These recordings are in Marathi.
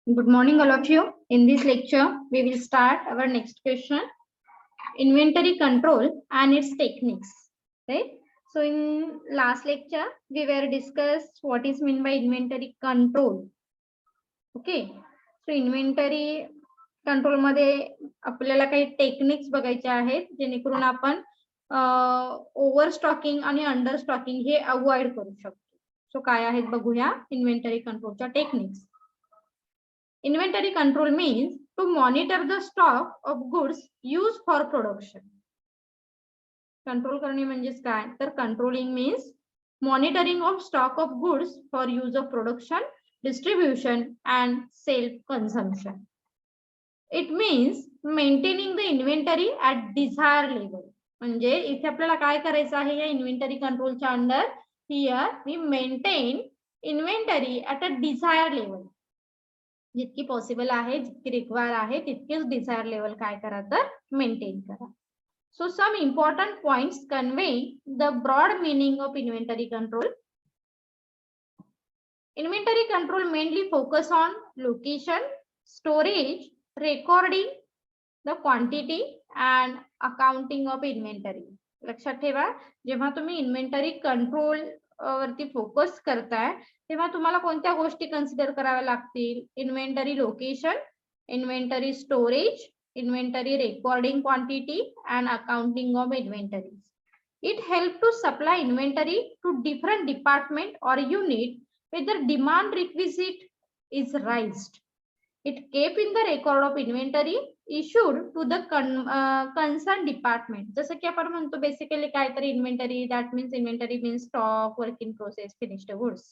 Good morning, all of you. In this lecture, we will start our next question: inventory control and its techniques. Right. So, in last lecture, we were discussed what is meant by inventory control. Okay. So, inventory control मध्ये आपल्याला काही टेक्निक्स बघायचे आहेत जेणेकरून आपण ओव्हर स्टॉकिंग आणि अंडर स्टॉकिंग हे अवॉइड करू शकतो. सो काय आहेत बघूया इन्व्हेंटरी कंट्रोलच्या techniques. Inventory control means to monitor the stock of goods used for production. Control करणे म्हणजेच काय तर controlling means monitoring of stock of goods for use of production, distribution and self consumption. It means maintaining the inventory at desired level. म्हणजे इथे आपल्याला काय करायचं आहे या इन्व्हेंटरी कंट्रोलच्या under here we maintain inventory at a desired level. जितकी पॉसिबल आहे जितकी रिक्वायर आहे तितकेच डिझायर लेवल काय करा तर मेंटेन करा. So some important points convey the broad meaning of inventory control. Inventory control mainly focus on location, storage, recording the quantity and accounting of inventory. लक्षात ठेवा जेव्हा तुम्ही इन्व्हेंटरी कंट्रोल वरती फोकस करताय तेव्हा तुम्हाला कोणत्या गोष्टी कन्सिडर कराव्या लागतील. Inventory location, inventory storage, inventory recording quantity and accounting of inventory. It help to supply inventory to different department or unit with the demand requisite is raised. It kept in the record of inventory issued to the concerned department. जसं की आपण म्हणतो बेसिकली काहीतरी inventory that means inventory means stock, work in process, finished goods.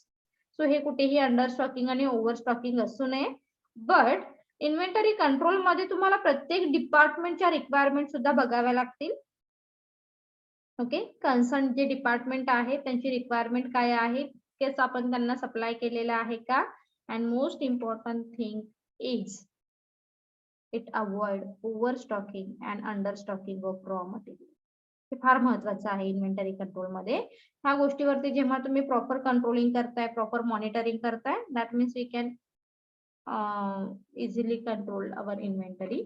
So हे कुठेही अंडर स्टॉकिंग आणि ओव्हर स्टॉकिंग असू नये. बट इन्व्हेंटरी कंट्रोल मध्ये तुम्हाला प्रत्येक डिपार्टमेंटच्या रिक्वायरमेंट सुद्धा बघाव्या लागतील. ओके, कन्सर्न जे डिपार्टमेंट आहे त्यांची रिक्वायरमेंट काय आहे तेच आपण त्यांना सप्लाय केलेलं आहे का. And most important thing is it avoid over stocking and under stocking of raw material. हे फार महत्वाचं आहे इन्व्हेंटरी कंट्रोल मध्ये. ह्या गोष्टीवरती जेव्हा तुम्ही प्रॉपर कंट्रोलिंग करताय, प्रॉपर मॉनिटरिंग करताय, that means we can easily control our inventory.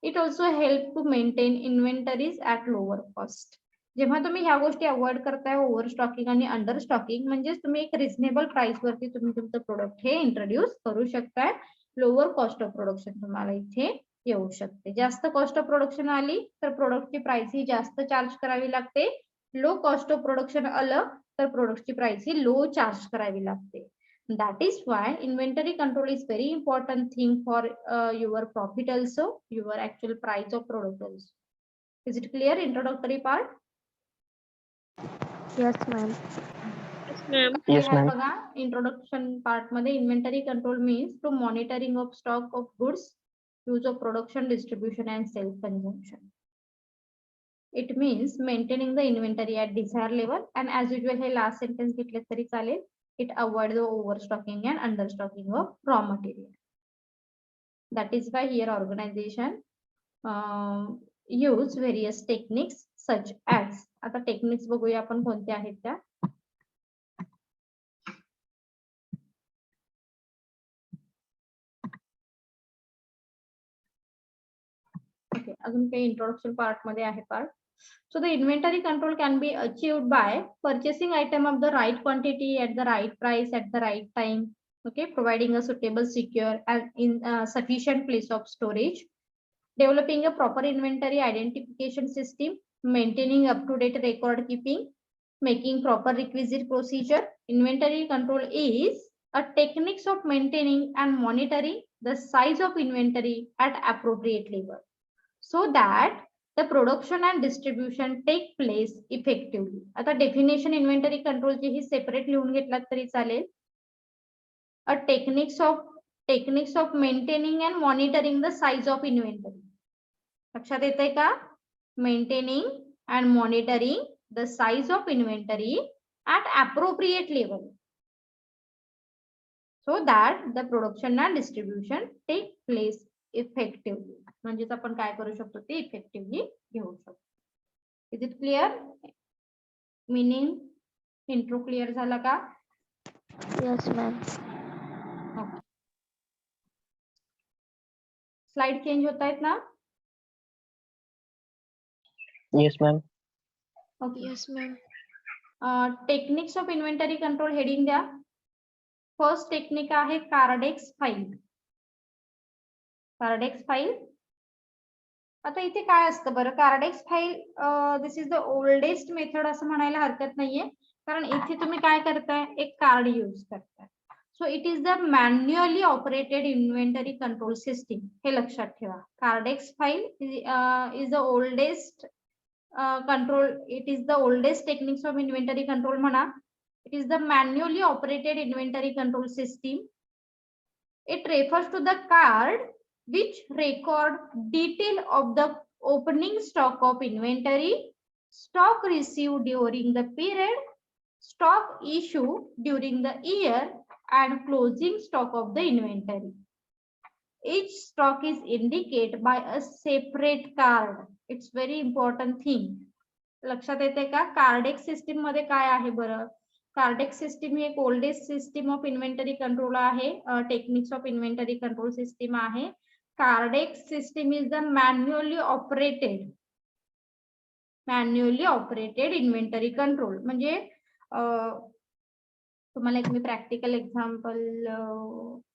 It also help to maintain inventories at lower cost. जेव्हा तुम्ही ह्या गोष्टी अवॉइड करताय ओव्हर स्टॉकिंग आणि अंडर स्टॉकिंग म्हणजे तुम्ही एक रिझनेबल प्राइस वरती तुम्ही तुमचं प्रोडक्ट हे इंट्रोड्यूस करू शकताय. लोअर कॉस्ट ऑफ प्रोडक्शन तुम्हाला इथे येऊ शकते. जास्त कॉस्ट ऑफ प्रोडक्शन आली तर प्रोडक्टची प्राइस ही जास्त चार्ज करावी लागते. लो कॉस्ट ऑफ प्रोडक्शन आलं तर प्रोडक्टची प्राइस ही लो चार्ज करावी लागते. That is why inventory control is very important thing for your profit also, your actual price of product also. Is it clear introductory part? Yes, ma'am. Yes, ma'am. बघा इंट्रोडक्शन पार्ट मध्ये inventory control means to monitoring of stock of goods, use of production, distribution and self consumption. It means maintaining the inventory at desire level and as usual हे लास्ट सेंटेन्स घेतले तरी चालेल. It avoid the overstocking and understocking of raw material. That is why here organization use various techniques such as. आता टेक्निक्स बघूया आपण कोणत्या आहेत त्या. ओके, अजून काही इंट्रोडक्शन पार्ट मध्ये आहे part. So the inventory control can be achieved by purchasing item of the right quantity at the right price at the right time. Okay, providing a suitable, secure and in sufficient place of storage, developing a proper inventory identification system, maintaining up-to-date record keeping, making proper requisite procedure. Inventory control is a techniques of maintaining and monitoring the size of inventory at appropriate level so that the production and distribution take place effectively. आता डेफिनेशन इन्व्हेंटरी कंट्रोलची ही सेपरेट लिहून घेतलात तरी चालेल. A techniques of maintaining and monitoring the size of inventory. लक्षात येतंय का. Maintaining and monitoring the size of inventory at appropriate level so that the production and distribution take place effectively. म्हणजेच आपण काय करू शकतो ते इफेक्टिव्हली घेऊ शकतो. Is it clear. Meaning intro clear झाला का. Yes, ma'am. Okay. Slide change होत आहेत ना? Yes, ma'am. Okay. Yes, ma'am. Techniques of inventory control heading द्या. फर्स्ट टेक्निक आहे कार्डेक्स फाईल. Kardex file. आता इथे काय असतं बरं, Cordtex file this is the oldest method असं म्हणायला हरकत नाहीये, कारण इथे तुम्ही काय करताय, एक कार्ड यूज करताय. So it is the manually operated inventory control system. हे लक्षात ठेवा. Cordtex file is the oldest control, it is the oldest techniques of inventory control म्हणा. It is the manually operated inventory control system. It refers to the card which record detail of the opening stock of inventory, stock received during the period, stock issue during the year, and closing stock of the inventory. Each stock is indicated by a separate card. It's very important thing. लक्षात येते का? कार्डेक्स सिस्टीम मध्ये काय आहे बरं? कार्डेक्स सिस्टीम ही एक oldest system of inventory control आहे. Techniques of inventory control system आहे. Kardex system is the manually operated inventory control. म्हणजे तुम्हाला एक मी प्रॅक्टिकल एक्झाम्पल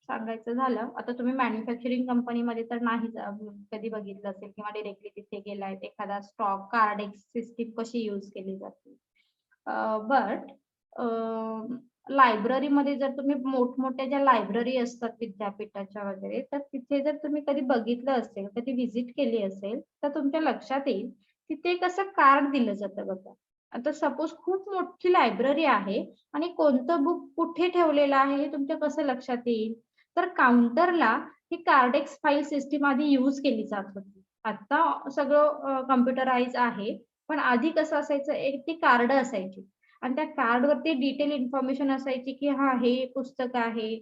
सांगायचं झालं, आता तुम्ही मॅन्युफॅक्चरिंग कंपनीमध्ये तर नाही कधी बघितलं असेल किंवा डिरेक्टली तिथे गेलाय, एखादा स्टॉक कार्डेक्स सिस्टीम कशी यूज केली जाते. बट लायब्ररीमध्ये जर तुम्ही मोठमोठ्या ज्या लायब्ररी असतात विद्यापीठाच्या वगैरे, तर तिथे जर तुम्ही कधी बघितलं असेल, कधी व्हिजिट केली असेल, तर तुमच्या लक्षात येईल तिथे कसं कार्ड दिलं जातं बघा. आता सपोज खूप मोठी लायब्ररी आहे आणि कोणतं बुक कुठे ठेवलेलं आहे हे तुमच्या कसं लक्षात येईल, तर काउंटरला ही कार्डेक्स फाईल सिस्टीम आधी यूज केली जात होती. आता सगळं कम्प्युटराइज आहे, पण आधी कसं असायचं, एक ती कार्ड असायची आणि त्या कार्ड वरती डिटेल इन्फॉर्मेशन असायची की हा हे पुस्तक आहे,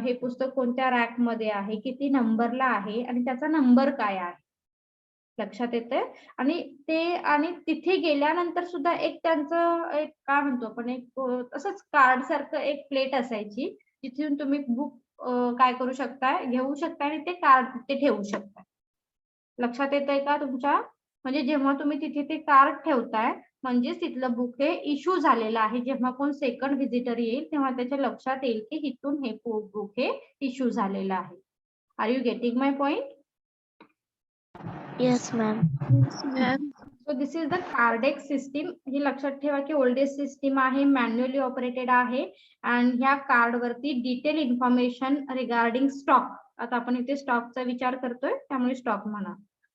हे पुस्तक कोणत्या रॅक मध्ये आहे, किती नंबरला आहे आणि त्याचा नंबर काय आहे. लक्षात येते. आणि तिथे गेल्यानंतर सुद्धा एक त्यांचं एक काय म्हणतो आपण, एक असंच कार्ड सारखं एक प्लेट असायची, जिथून तुम्ही बुक काय करू शकताय, घेऊ शकताय आणि ते कार्ड तिथे ठेवू शकताय. लक्षात येतंय का तुमच्या? म्हणजे जेव्हा तुम्ही तिथे ते कार्ड ठेवताय म्हणजेच तिथलं बुक हे इश्यू झालेलं आहे. जेव्हा कोण सेकंड व्हिजिटर येईल तेव्हा त्याच्या लक्षात येईल की इथून हे बुक हे इश्यू झालेलं आहे. Are you getting my point? Yes, ma'am. Yes, ma'am. So this is the Kardex system. ही लक्षात ठेवा की ओल्डेस्ट सिस्टीम आहे, मॅन्युअली ऑपरेटेड आहे आणि ह्या कार्ड वरती डिटेल इन्फॉर्मेशन रिगार्डिंग स्टॉक. आता आपण इथे स्टॉकचा विचार करतोय त्यामुळे स्टॉक म्हणा.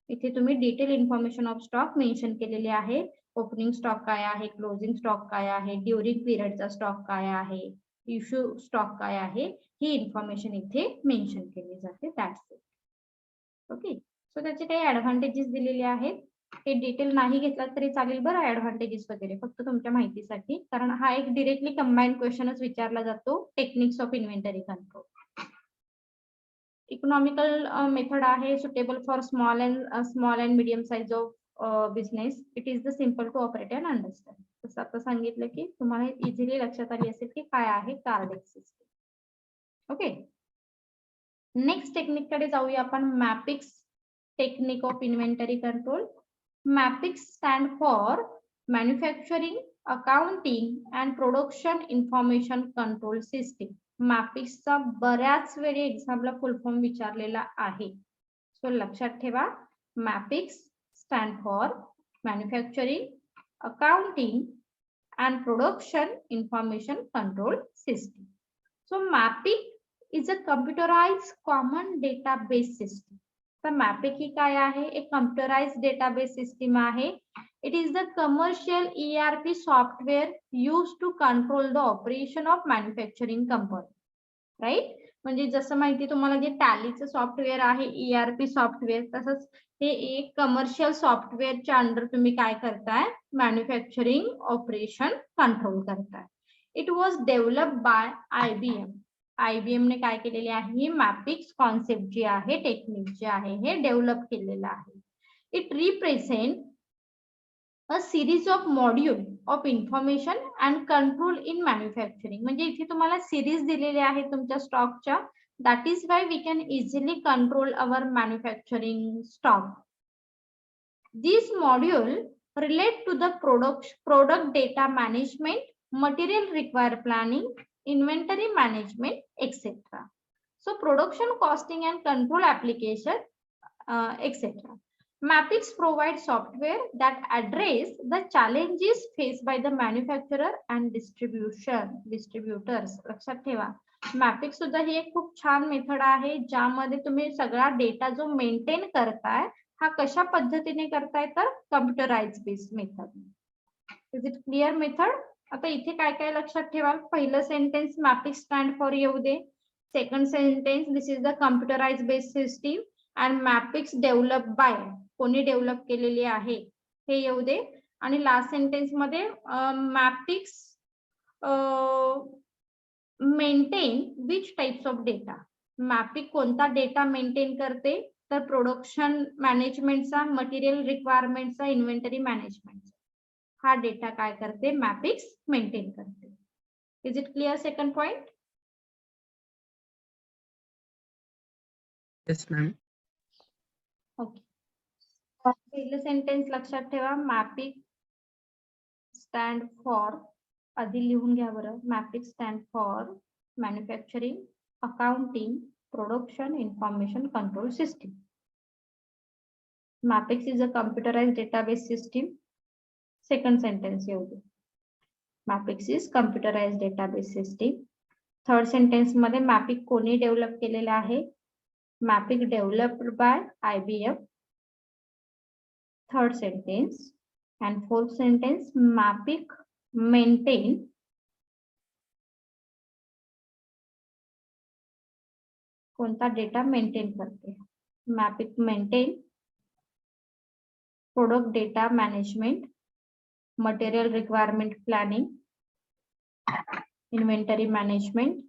इथे तुम्ही detail information of stock mention केलेली आहे. ओपनिंग स्टॉक काय आहे, क्लोजिंग स्टॉक काय आहे, ड्युरिंग पिरियडचा स्टॉक काय आहे, इश्यू स्टॉक काय आहे, ही इन्फॉर्मेशन इथे मेन्शन केली जाते. That's it. ओके. सो त्याचे काही ऍडव्हान्टेजेस दिलेले आहेत. हे डिटेल नाही घेतला तरी चालेल बरं, ऍडव्हान्टेजेस वगैरे, फक्त तुमच्या माहितीसाठी, कारण हा एक डिरेक्टली कंबाईन क्वेश्चनच विचारला जातो. Techniques of inventory control. Economical method आहे, suitable for small and medium size of business. It is the simple to operate and understand. जसं आता सांगितलं की तुम्हाला इझिली लक्षात आली असेल की काय आहे Kardex system. Okay. Next technique कडे जाऊया आपण, MAPICS technique of inventory control. MAPICS stand for Manufacturing, Accounting and Production Information Control System. MAPICS चा बऱ्याच वेळी एक्झामला फुल फॉर्म विचारलेला आहे. सो लक्षात ठेवा, MAPICS stand for Manufacturing, Accounting and Production Information Control System. So MAPIC is a computerized common database system. तर मॅपिक ही काय आहे, एक कम्प्युटराइज्ड डेटाबेस सिस्टीम आहे. It is the commercial ERP software use to control the operation of manufacturing company. Right. म्हणजे जसं माहिती तुम्हाला जे टॅलीचं सॉफ्टवेअर आहे ERP सॉफ्टवेअर, तसंच हे एक कमर्शियल सॉफ्टवेअरच्या अंडर तुम्ही काय करताय, मॅन्युफॅक्चरिंग ऑपरेशन कंट्रोल करताय. It was developed by IBM. IBM ने काय केलेले आहे, ही मॅपिक्स कॉन्सेप्ट जी आहे, टेक्निक जे आहे, हे डेव्हलप केलेलं आहे. It represent a series of module of information and control in manufacturing. म्हणजे इथे तुम्हाला सिरीज दिलेली आहे तुमच्या स्टॉकच्या, That is why we can easily control our manufacturing stock. This module relate to the product data management, material require planning, inventory management, etc. So production costing and control application, etc. Mapix provides software that address the challenges faced by the manufacturer and distributors. लक्षात ठेवा, मॅपिक्स सुद्धा ही एक खूप छान मेथड आहे ज्यामध्ये तुम्ही सगळा डेटा जो मेंटेन करताय हा कशा पद्धतीने करताय तर computerise based method. Is it clear method? आता इथे काय काय लक्षात ठेवा, पहिलं सेंटेन्स मॅपिक्स स्टँड फॉर येऊ दे, second sentence this is the computerize based system and MAPICS develop by, कोणी डेव्हलप केलेली आहे हे येऊ दे, आणि लास्ट सेंटेन्स मध्ये MAPICS maintain which types of data, MAPICS कोणता डेटा मेंटेन करते तर प्रोडक्शन मॅनेजमेंटचा, मटेरियल रिक्वायरमेंटचा, इन्व्हेंटरी मॅनेजमेंटचा हा डेटा काय करते, मॅपिक्स मेंटेन करते. Is it clear second point? Yes ma'am. Okay, पहिलं सेंटेन्स लक्षात ठेवा, मॅपिक स्टँड फॉर, आधी लिहून घ्या बरं, MAPIC stand for manufacturing accounting production information control system. MAPICS is a computerized database system. Second sentence येऊ दे, MAPICS is computerized database system. Third sentence मध्ये मॅपिक कोणी डेव्हलप केलेला आहे, MAPIC developed by IBM. Third sentence and fourth sentence MAPIC maintain कोणता डेटा मेंटेन करते, MAPIC maintain product data management, material requirement planning, inventory management,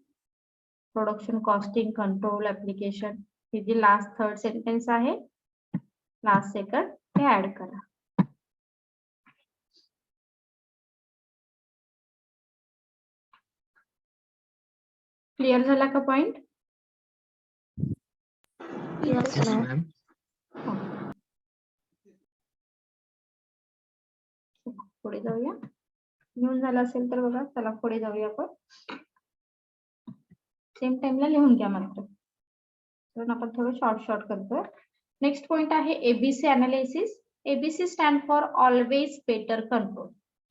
production costing control application. हे जे लास्ट थर्ड सेंटेन्स आहे, लास्ट सेकंड हे ऍड करा. क्लिअर झाला का point? Yes, yes ma'am. Ma'am. पुढे जाऊया, लिहून झालं असेल तर बघा, चला पुढे जाऊया आपण. सेम टाइमला लिहून घ्या मात्र, कारण आपण थोडं शॉर्ट करतो. नेक्स्ट पॉइंट आहे ABC analysis. ABC stand for always better control.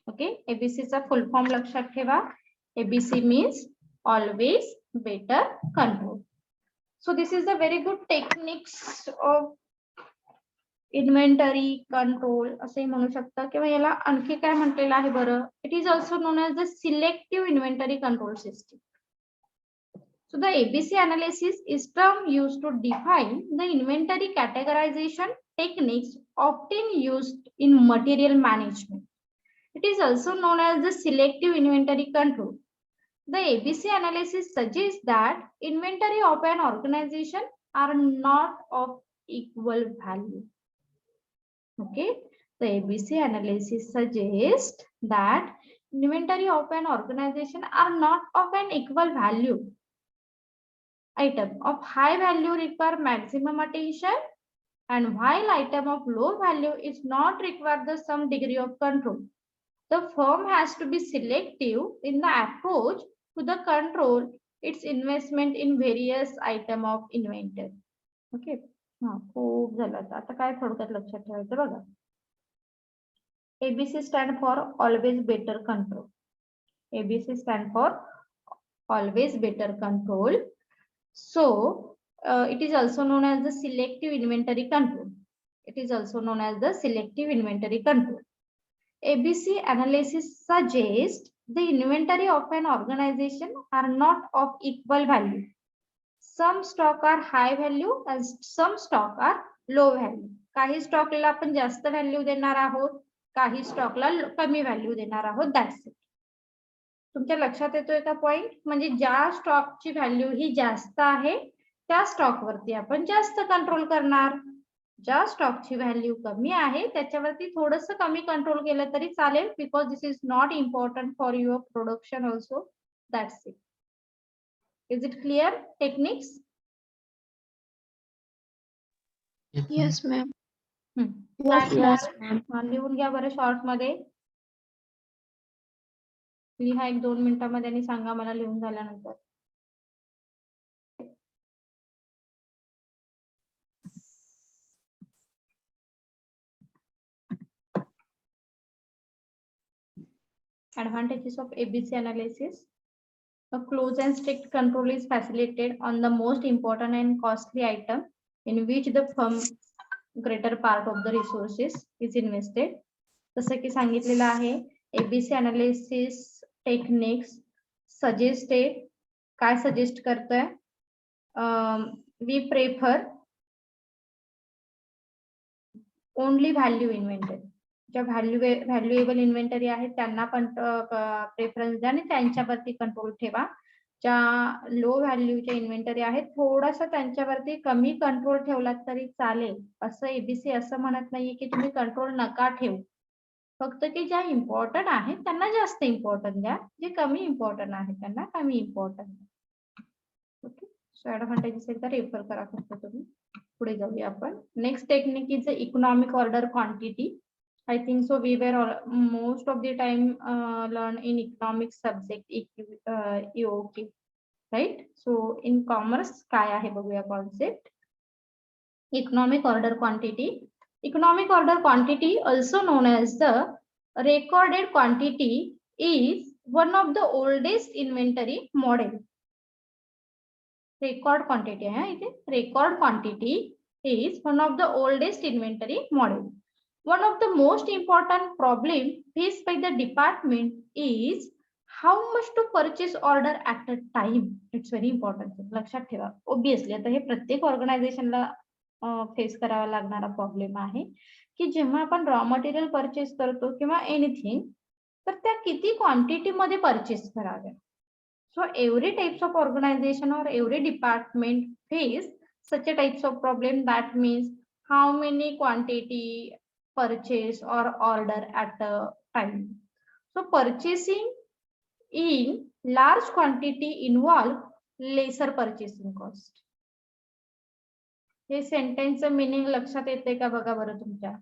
Okay, ABC चा फुल फॉर्म लक्षात ठेवा, ABC means always better control. So this is the very good techniques of inventory control असे म्हणू शकता, किंवा याला आणखी काय म्हटलेलं आहे बरं, it is also known as the selective inventory control system. So the ABC analysis is term used to define the inventory categorization techniques often used in material management. It is also known as the selective inventory control. The ABC analysis suggests that inventory of an organization are not of equal value. Okay, the ABC analysis suggests that inventory of an organization are not of an equal value. Item of high value require maximum attention, and while item of low value is not require the some degree of control. The firm has to be selective in the approach to the control its investment in various item of inventory. Okay, खूप झालं, आता काय थोडक्यात लक्षात ठेवायचं बघा. ABC stand for always better control. ABC stand for always better control. So it is also known as the selective inventory control. It is also known as the selective inventory control. ABC analysis suggests the inventory of an organization are not of equal value. Some stock are high value and some stock are low value. काही स्टॉकला आपण जास्त व्हॅल्यू देणार आहोत, काही स्टॉकला कमी व्हॅल्यू देणार आहोत. That's it. तुमच्या लक्षात येतोय का पॉइंट? म्हणजे ज्या स्टॉकची व्हॅल्यू ही जास्त आहे त्या स्टॉक वरती आपण जास्त कंट्रोल करणार, ज्या स्टॉकची व्हॅल्यू कमी आहे त्याच्यावरती थोडस कमी कंट्रोल केलं तरी चालेल, because this is not important for your production also. That's it. Is it clear techniques? Yes, ma'am. काय Yes, लिहाल? ma'am. लिहून घ्या बरं शॉर्ट मध्ये. लिहा 1-2 मिनिटांमध्ये आणि सांगा मला लिहून झाल्यानंतर. Advantages of ABC analysis. A close and strict control is facilitated on the most important and costly item in which the firm greater part of the resources is invested. जसं की सांगितलेलं आहे ABC analysis techniques suggested काय सजेस्ट करतोय we prefer only value inventory. ज्या व्हॅल्युएबल इन्व्हेंटरी आहेत त्यांना पण प्रेफरन्स द्या आणि त्यांच्यावरती कंट्रोल ठेवा. ज्या लो व्हॅल्यूच्या इन्व्हेंटरी आहेत थोडासा त्यांच्यावरती कमी कंट्रोल ठेवला तरी चालेल. असं एबीसी असं म्हणत नाहीये की तुम्ही कंट्रोल नका ठेवू, फक्त की ज्या इम्पॉर्टंट आहेत त्यांना जास्त इम्पॉर्टंट द्या, जे कमी इम्पॉर्टंट आहेत त्यांना कमी इम्पॉर्टंट. ओके, सो ऍडव्हान्टेजेस एकदा रेफर करा फक्त तुम्ही. पुढे जाऊया आपण. Next technique is economic order quantity. I think so we were most of the time learn in economic subject EOQ, right? So in commerce काय आहे बघूया concept. Economic order quantity. Economic order quantity, also known as the recorded quantity, is one of the oldest inventory model. Record quantity है इथे. Record quantity is one of the oldest inventory model. One of the most important problem faced by the department is how much to purchase order at a time. It's very important. लक्षात ठेवा. Obviously आता हे प्रत्येक ऑर्गनायझेशनला फेस करावा लागणारा प्रॉब्लेम आहे की जेव्हा आपण रॉ मटेरियल परचेस करतो किंवा एनिथिंग, तर त्या किती क्वांटिटी मध्ये परचेस कराव्या. So every types of organization or every department face such a types of problem. That means how many quantity purchase or order at a time. So purchasing in large quantity involve lesser purchasing cost. हे सेंटेन्सचं मीनिंग लक्षात येते का बघा बरं तुमच्या.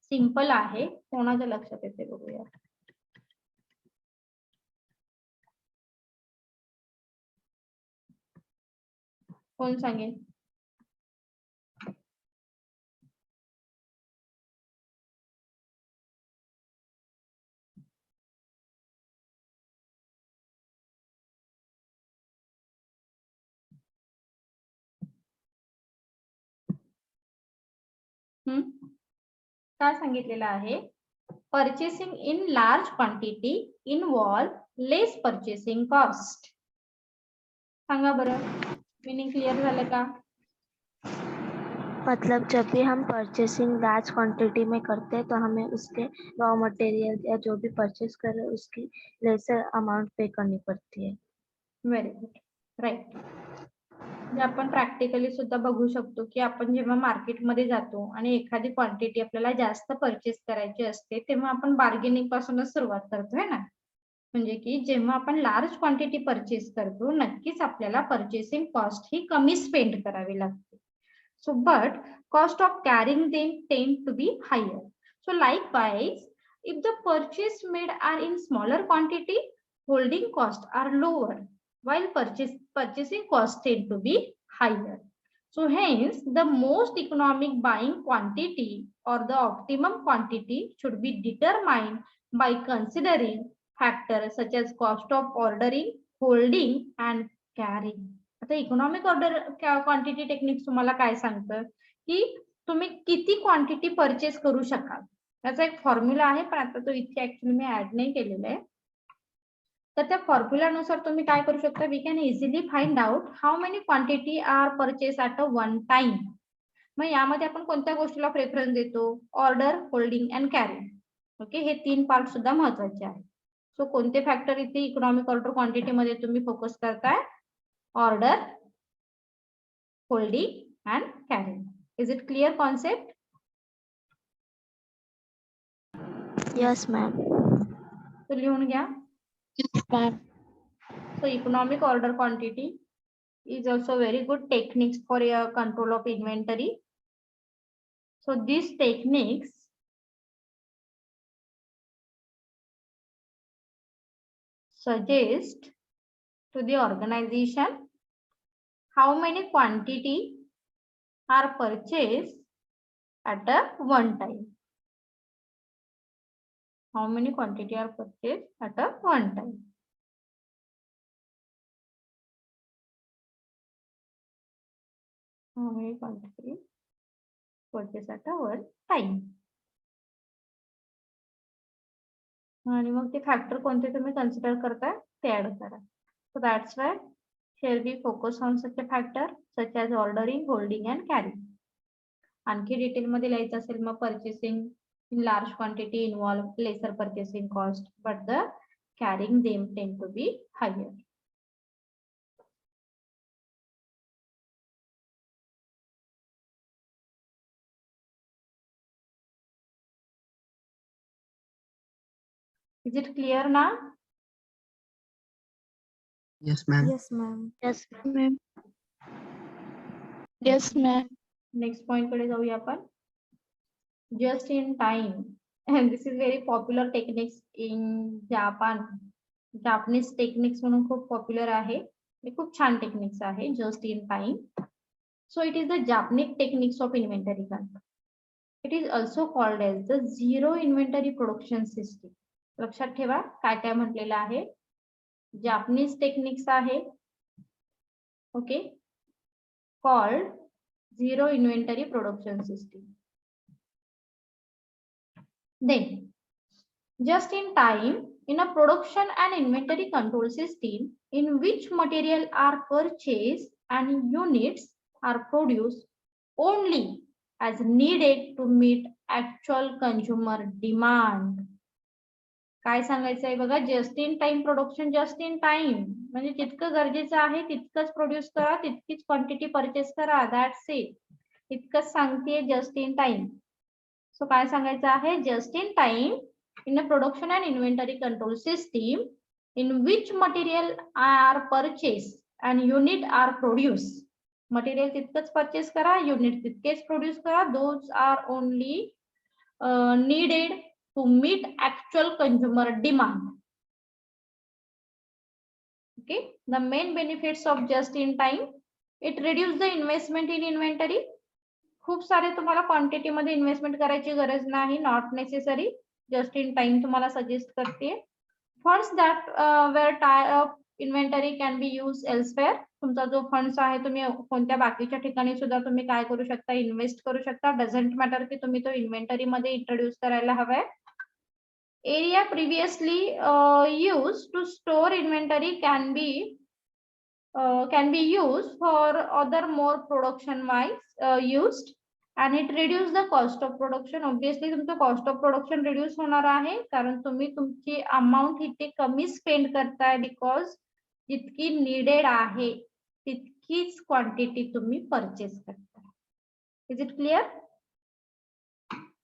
सिंपल आहे, कोणाच्या लक्षात येते बघूया. कोण सांगेल. काय सांगितलेलं आहे. Purchasing in large quantity involve less purchasing cost. सांगा बरं, मीनिंग क्लियर झालं का. मतलब जब भी हम परचेसिंग लार्ज क्वांटिटी में करते हैं तो हमें उसके रॉ मटेरियल या जो भी परचेस कर रहे हैं उसकी लेसर अमाउंट पे करनी पड़ती है. Very good, right. आपण प्रॅक्टिकली सुद्धा बघू शकतो की आपण जेव्हा मार्केटमध्ये जातो आणि एखादी क्वांटिटी आपल्याला जास्त परचेस करायची असते तेव्हा आपण बार्गेनिंग पासूनच सुरुवात करतो है ना. म्हणजे की जेव्हा आपण लार्ज क्वांटिटी परचेस करतो नक्कीच आपल्याला परचेसिंग कॉस्ट ही कमी स्पेंड करावी लागते. So but cost of carrying them tend to be higher. So likewise, if the purchase made are in smaller quantity, holding costs are lower, while purchasing costs tend to be higher. So hence, the most economic buying quantity or the optimum quantity should be determined by considering factors such as cost of ordering, holding, and carrying. आता इकॉनॉमिक ऑर्डर क्वांटिटी टेक्निक तुम्हाला काय सांगतं की तुम्ही किती क्वांटिटी परचेस करू शकाल. त्याचा एक फॉर्म्युला आहे, पण आता तो इथे ऍक्च्युअली मी ऍड नाही केलेला आहे. तर त्या फॉर्म्युलानुसार तुम्ही काय करू शकता. We can easily find out how many quantity are purchase at a one time. मग यामध्ये आपण कोणत्या गोष्टीला प्रेफरन्स देतो. Order, holding and carrying. Okay, हे 3 पार्ट सुद्धा महत्वाचे आहेत. सो कोणते फॅक्टर इथे इकॉनॉमिक ऑर्डर क्वांटिटी मध्ये तुम्ही फोकस करताय. Order, holding and carrying. Is it clear concept? Yes, ma'am. So लिहून घ्या. Yes, ma'am. So economic order quantity is also very good techniques for your control of inventory. So these techniques suggest to the organization how many quantity are purchased at a one time. How many quantity are purchased at a one time. How many quantity purchased at a one time. आणि मग ते फॅक्टर कोणते तुम्ही कन्सिडर करताय ते ऍड करा. So that's why here we focus on such a factor such as ordering, holding and carrying. आणखी डिटेल मध्ये लिहायचं असेल मग purchasing in large quantity involve lesser purchasing cost, but the carrying them tend to be higher. Is it clear now? Yes, ma'am. Yes, ma'am. Yes, ma'am. Yes, ma'am. Next point कडे जाऊया आपण. Just in time, and this is very popular techniques in Japan. Japanese techniques म्हणून खूप पॉप्युलर आहे. हे खूप छान टेक्निक्स आहे just in time. So it is the Japanese techniques of inventory control. It is also called as the zero inventory production system. लक्षात ठेवा काय काय म्हटलेलं आहे. Japanese techniques आहे. Okay, called zero inventory production system. Then just in time in a production and inventory control system in which material are purchased and units are produced only as needed to meet actual consumer demand. काय सांगायचं आहे बघा, just in time production. Just in time म्हणजे जितकं गरजेचं आहे तितकंच प्रोड्यूस करा, तितकीच क्वांटिटी परचेस करा. That's it. इतकंच सांगते जस्ट इन टाइम. सो काय सांगायचं आहे, just in time in a production and inventory control system in which material are purchased and unit are produced. Material तितकंच purchase करा, unit तितकेच produce करा. Those are only needed to meet actual consumer demand. Okay, the main benefits of just in time, it reduce the investment in inventory. खूप सारे तुम्हाला क्वांटिटी मध्ये इन्व्हेस्टमेंट करायची गरज नाही, not necessary. Just in time तुम्हाला सजेस्ट करते. Funds that were tie up inventory can be use elsewhere. तुमचा जो फंड्स आहे तुम्ही कोणत्या बाकीच्या ठिकाणी सुद्धा तुम्ही काय करू शकता, इन्व्हेस्ट करू शकता. डझंट मॅटर की तुम्ही तो इन्व्हेंटरी मध्ये इंट्रोड्यूस करायला हवाय. Area previously use to store inventory can be used for other more production wise used and it reduce the cost of production. Obviously तुमचं कॉस्ट ऑफ प्रोडक्शन रिड्यूस होणार आहे कारण तुम्ही तुमची अमाऊंट इथे कमी स्पेंड करताय, बिकॉज जितकी नीडेड आहे तितकीच क्वांटिटी तुम्ही परचेस करताय. Is it clear?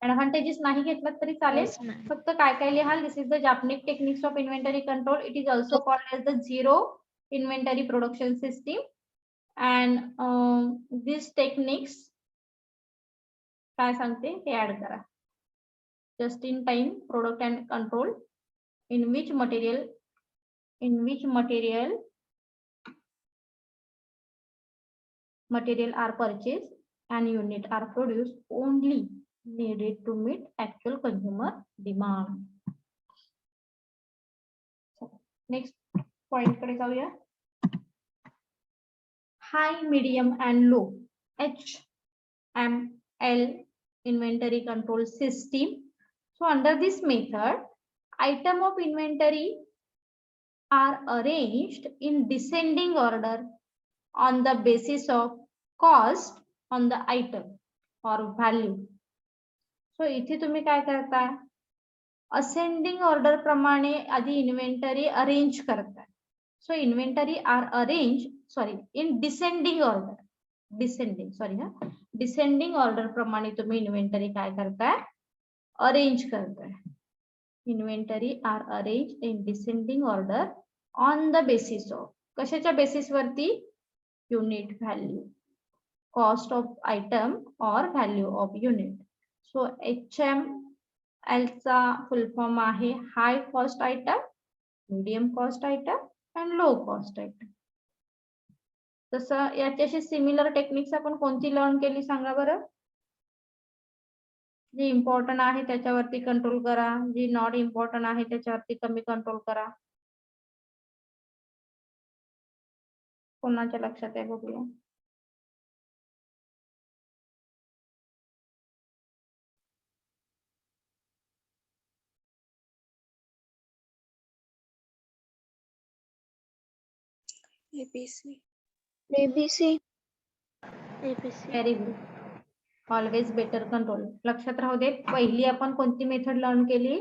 ऍडव्हान्टेजेस नाही घेतलात तरी चालेल, फक्त काय काय लिहाल. This is the Japanese techniques of inventory control. It is also called as the zero inventory production system and these techniques काय सांगते ते ऍड करा. just in time product and control in which material are purchased and unit are produced only needed to meet actual consumer demand. Next point कडे जाऊया. High, medium and low HML inventory control system. So under this method, item of inventory are arranged in descending order on the basis of cost on the item or value. So इथे तुम्ही काय करता, असेंडिंग ऑर्डर प्रमाणे आधी इन्व्हेंटरी अरेंज करताय. So inventory are arranged in descending order. Descending order प्रमाणे तुम्ही इन्व्हेंटरी काय करताय, अरेंज करताय. Inventory are arrange in descending order on the basis of, कशाच्या बेसिस वरती, unit value, cost of item or value of unit. So HML चा फुल फॉर्म आहे high cost item, medium cost item and low cost item. तसं याच्याशी सिमिलर टेक्निक्स आपण कोणती लर्न केली सांगा बरं. जी इम्पॉर्टंट आहे त्याच्यावरती कंट्रोल करा, जी नॉट इम्पॉर्टंट आहे त्याच्यावरती कमी कंट्रोल करा. कोणाच्या लक्षात आहे बघूया. ABC. ABC. Very good. Always better control. लक्षात राहू दे. पहिली आपण कोणती मेथड लर्न केली.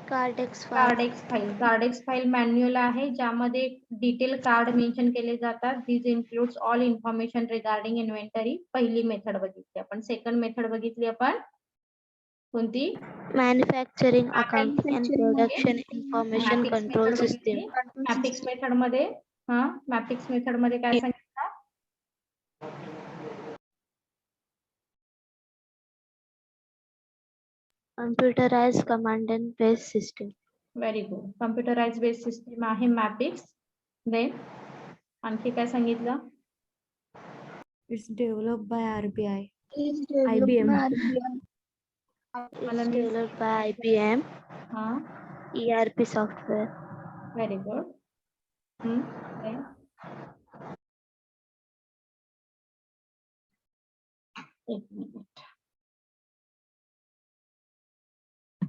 Kardex Kardex file. Kardex file manual आहे ज्यामध्ये डिटेल कार्ड मेन्शन केले जातात. This includes all information regarding inventory. पहिली मेथड बघितली आपण. सेकंड मेथड बघितली आपण कोणती. Manufacturing accounting and production information MAPICS control method system. बघितली. मॅपिक्स मेथड मध्ये मॅपिक्स मेथड मध्ये काय सांगितलं. Computerize command and base system. Very good. Computerise base system आहे मॅपिक्स. देन आणखी काय सांगितलं. It's developed by RBI. IBM. मला It's me developed by IBM. हा ERP software. Very good. एक मिनिट.